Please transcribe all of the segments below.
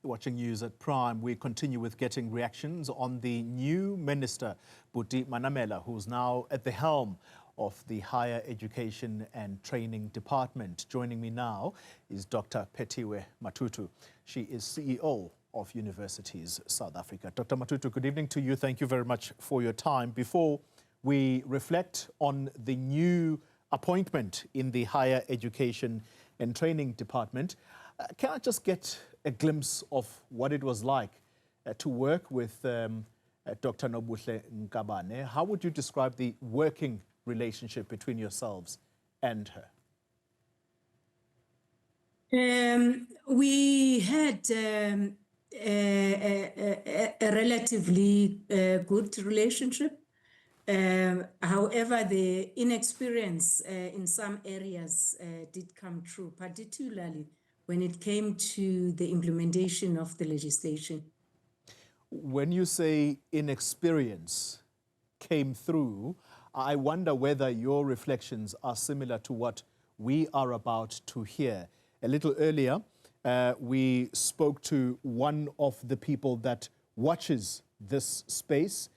Watching news at Prime, we continue with getting reactions on the new minister, Buti Manamela, who's now at the helm of the Higher Education and Training Department. Joining me now is Dr. Phethiwe Matutu. She is CEO of Universities South Africa. Dr. Matutu, good evening to you. Thank you very much for your time. Before we reflect on the new appointment in the Higher Education and Training Department, can I just get a glimpse of what it was like to work with Dr. Nobuhle Ngabane? How would you describe the working relationship between yourselves and her? We had a relatively good relationship. However, the inexperience in some areas did come true, particularly when it came to the implementation of the legislation. When you say inexperience came through, I wonder whether your reflections are similar to what we are about to hear. A little earlier, we spoke to one of the people that watches this space,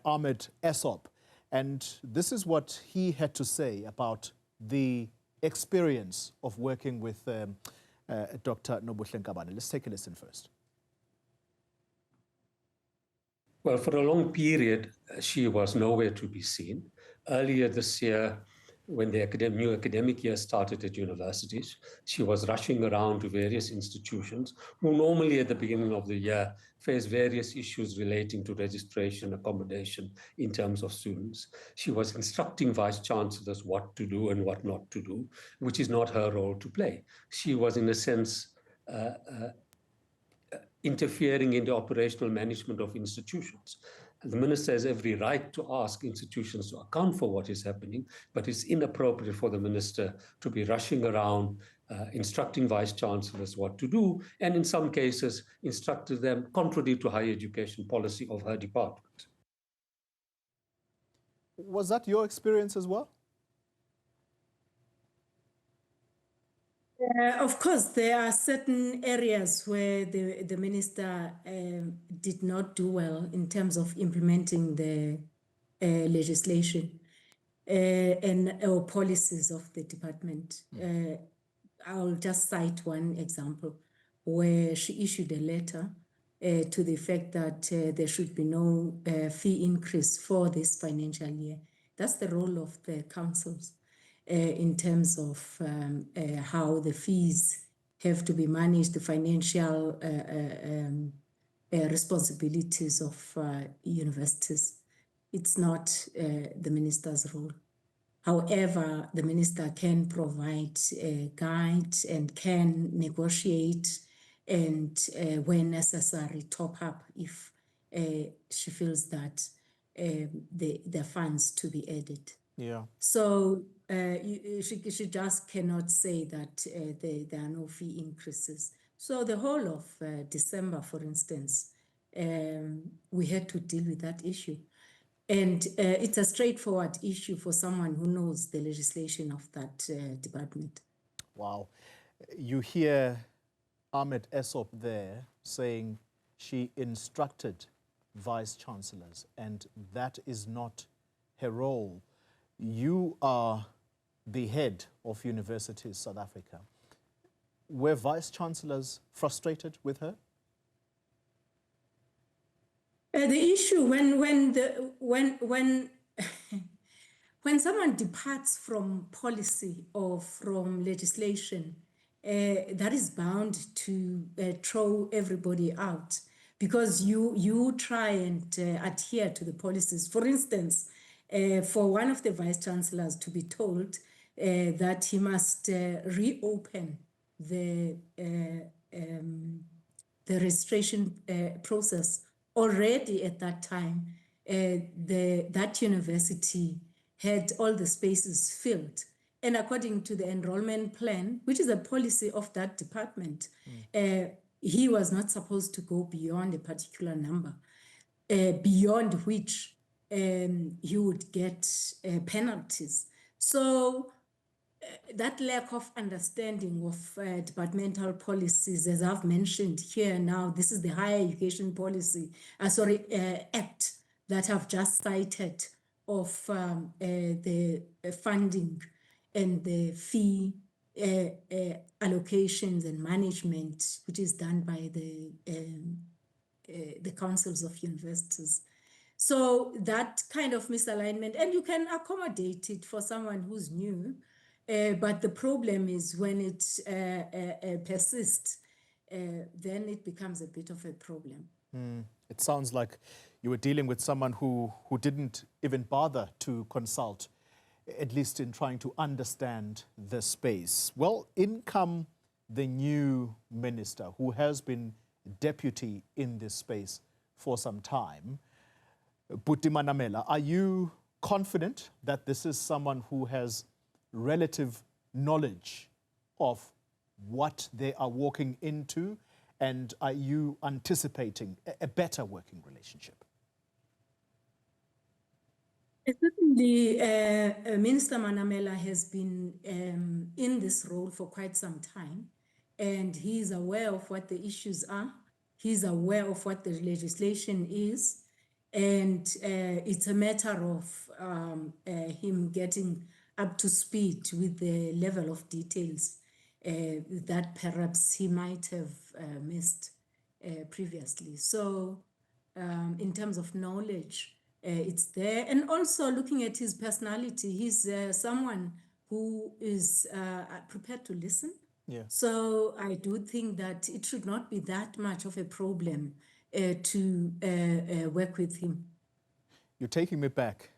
Ahmed Esop, and this is what he had to say about the experience of working with Dr. Nobuhle Ngabane. Let's take a listen first. Well, for a long period, she was nowhere to be seen. Earlier this year, when the new academic year started at universities, she was rushing around to various institutions who normally at the beginning of the year face various issues relating to registration, accommodation in terms of students. She was instructing vice chancellors what to do and what not to do, which is not her role to play. She was, in a sense, interfering in the operational management of institutions. The minister has every right to ask institutions to account for what is happening, but it's inappropriate for the minister to be rushing around, instructing vice chancellors what to do, and in some cases, instructed them contrary to higher education policy of her department. Was that your experience as well? Of course, there are certain areas where the minister did not do well in terms of implementing the legislation or policies of the department. I'll just cite one example where she issued a letter to the effect that there should be no fee increase for this financial year. That's the role of the councils. In terms of how the fees have to be managed, the financial responsibilities of universities. It's not the minister's role. However, the minister can provide guide and can negotiate and, when necessary, top up if she feels that the funds to be added. Yeah. So she just cannot say that there are no fee increases. So the whole of December, for instance, we had to deal with that issue. And it's a straightforward issue for someone who knows the legislation of that department. Wow. You hear Ahmed Esop there saying she instructed vice chancellors, and that is not her role. You are the head of Universities South Africa. Were vice chancellors frustrated with her? The issue when someone departs from policy or from legislation, that is bound to throw everybody out because you try and adhere to the policies. For instance, for one of the vice chancellors to be told that he must reopen the registration process already at that time, that university had all the spaces filled. And according to the enrollment plan, which is a policy of that department, he was not supposed to go beyond a particular number, beyond which he would get penalties. So that lack of understanding of departmental policies, as I've mentioned here now, this is the Higher Education Policy, Act that I've just cited of the funding and the fee allocations and management, which is done by the councils of universities. So that kind of misalignment, and you can accommodate it for someone who's new, but the problem is when it persists, then it becomes a bit of a problem. It sounds like you were dealing with someone who didn't even bother to consult, at least in trying to understand the space. Well, in come the new minister who has been deputy in this space for some time. Buti Manamela, are you confident that this is someone who has relative knowledge of what they are walking into, and are you anticipating a better working relationship? Certainly, Minister Manamela has been in this role for quite some time, and he's aware of what the issues are. He's aware of what the legislation is, and it's a matter of him getting up to speed with the level of details that perhaps he might have missed previously. So in terms of knowledge, it's there. And also looking at his personality, he's someone who is prepared to listen. Yeah. So I do think that it should not be that much of a problem to work with him. You're taking me back,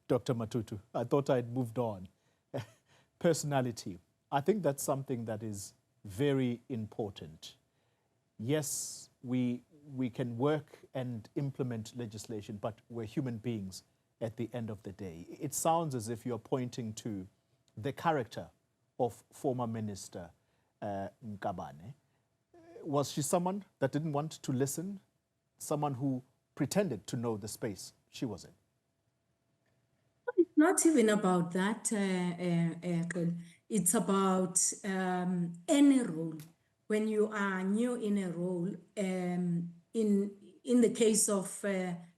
Dr. Matutu. I thought I'd moved on. Personality. I think that's something that is very important. Yes, we can work and implement legislation, but we're human beings at the end of the day. It sounds as if you're pointing to the character of former Minister Ngabane. Was she someone that didn't want to listen? Someone who pretended to know the space she was in? It's not even about that, it's about any role. When you are new in a role, in the case of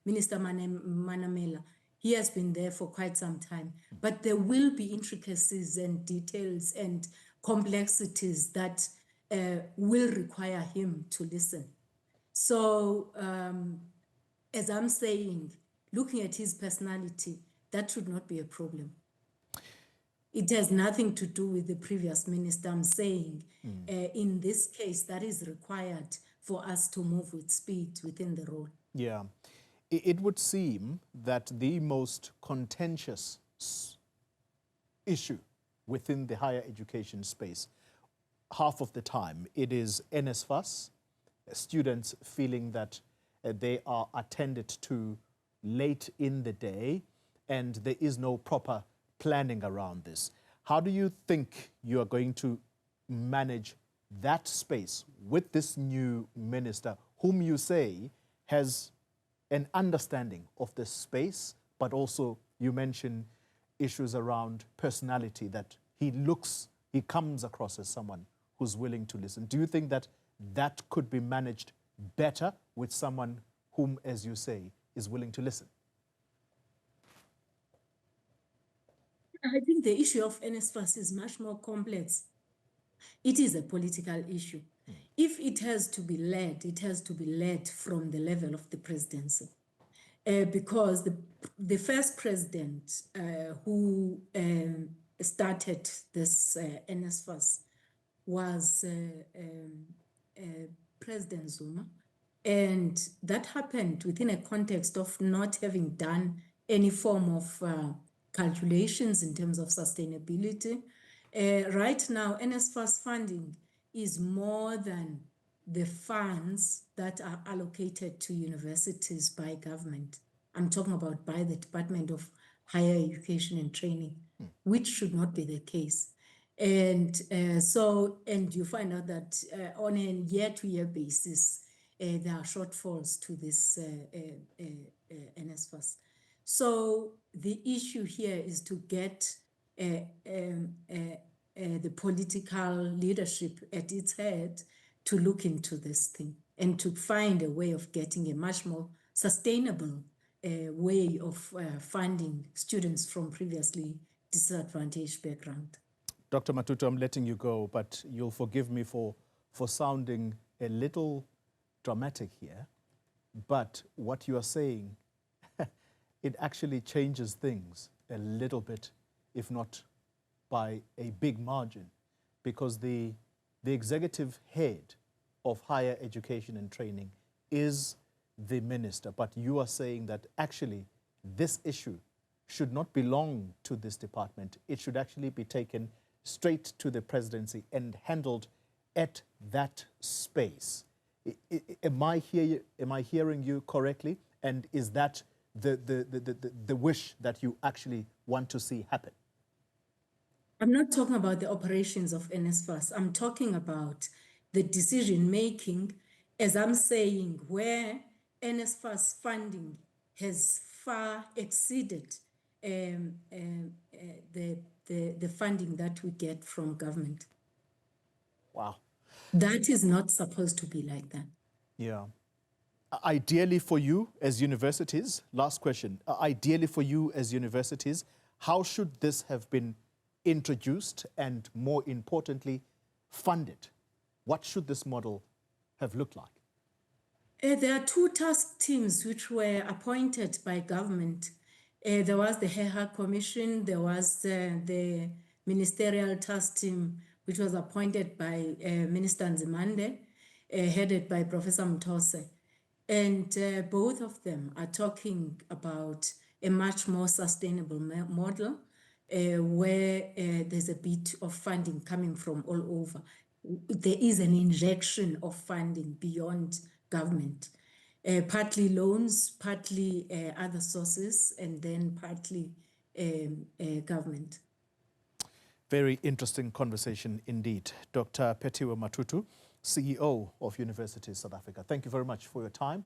Minister Manamela, he has been there for quite some time, but there will be intricacies and details and complexities that will require him to listen. So, as I'm saying, looking at his personality, that should not be a problem. It has nothing to do with the previous minister. I'm saying in this case, that is required for us to move with speed within the role. Yeah. It would seem that the most contentious issue within the higher education space, half of the time, it is NSFAS, students feeling that they are attended to late in the day and there is no proper planning around this. How do you think you are going to manage that space with this new minister, whom you say has an understanding of the space, but also you mentioned issues around personality, that he comes across as someone who's willing to listen? Do you think that that could be managed better with someone whom, as you say, is willing to listen? I think the issue of NSFAS is much more complex. It is a political issue. If it has to be led, it has to be led from the level of the presidency. Because the first president who started this NSFAS was President Zuma. And that happened within a context of not having done any form of calculations in terms of sustainability. Right now, NSFAS funding is more than the funds that are allocated to universities by government. I'm talking about by the Department of Higher Education and Training, which should not be the case. And and you find out that on a year-to-year basis, there are shortfalls to this NSFAS. So the issue here is to get the political leadership at its head to look into this thing and to find a way of getting a much more sustainable way of funding students from previously disadvantaged background. Dr. Matutu, I'm letting you go, but you'll forgive me for sounding a little dramatic here. But what you are saying, it actually changes things a little bit, if not by a big margin, because the executive head of higher education and training is the minister. But you are saying that actually this issue should not belong to this department. It should actually be taken straight to the presidency and handled at that space. Am I hearing you correctly? And is that the wish that you actually want to see happen? I'm not talking about the operations of NSFAS. I'm talking about the decision-making, as I'm saying, where NSFAS funding has far exceeded the funding that we get from government. Wow. That is not supposed to be like that. Yeah. Ideally for you as universities, last question, ideally for you as universities, how should this have been introduced and, more importantly, funded? What should this model have looked like? There are two task teams which were appointed by government. There was the HEHA Commission, there was the ministerial task team, which was appointed by Minister Nzimande, headed by Professor Mtose. And both of them are talking about a much more sustainable model where there's a bit of funding coming from all over. There is an injection of funding beyond government, partly loans, partly other sources, and then partly government. Very interesting conversation indeed. Dr. Phethiwe Matutu, CEO of Universities South Africa. Thank you very much for your time.